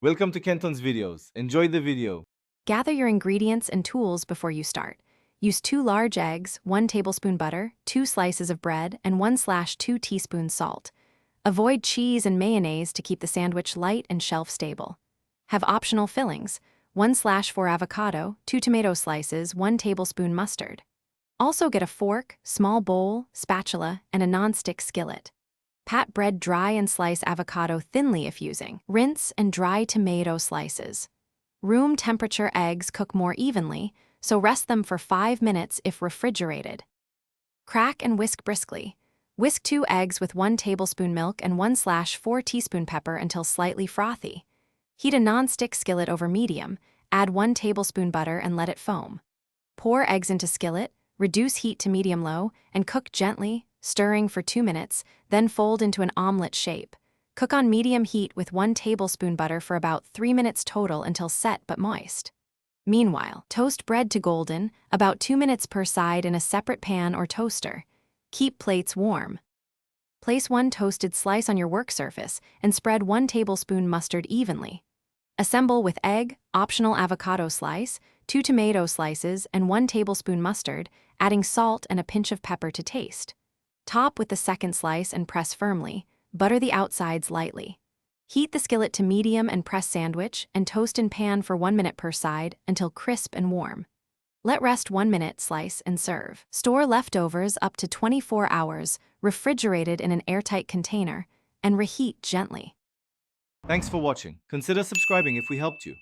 Welcome to Kenton's videos. Enjoy the video. Gather your ingredients and tools before you start. Use 2 large eggs, 1 tablespoon butter, 2 slices of bread, and 1/2 teaspoons salt. Avoid cheese and mayonnaise to keep the sandwich light and shelf-stable. Have optional fillings: 1/4 avocado, 2 tomato slices, 1 tablespoon mustard. Also get a fork, small bowl, spatula, and a non-stick skillet. Pat bread dry and slice avocado thinly if using. Rinse and dry tomato slices. Room temperature eggs cook more evenly, so rest them for 5 minutes if refrigerated. Crack and whisk briskly. Whisk 2 eggs with 1 tablespoon milk and 1/4 teaspoon pepper until slightly frothy. Heat a non-stick skillet over medium, add 1 tablespoon butter and let it foam. Pour eggs into skillet, reduce heat to medium-low, and cook gently, stirring for 2 minutes, then fold into an omelet shape. Cook on medium heat with 1 tablespoon butter for about 3 minutes total until set but moist. Meanwhile, toast bread to golden, about 2 minutes per side in a separate pan or toaster. Keep plates warm. Place 1 toasted slice on your work surface and spread 1 tablespoon mustard evenly. Assemble with egg, optional avocado slice, 2 tomato slices, and 1 tablespoon mustard, adding salt and a pinch of pepper to taste. Top with the second slice and press firmly. Butter the outsides lightly. Heat the skillet to medium and press sandwich and toast in pan for 1 minute per side until crisp and warm. Let rest 1 minute, slice, and serve. Store leftovers up to 24 hours, refrigerated in an airtight container, and reheat gently. Thanks for watching. Consider subscribing if we helped you.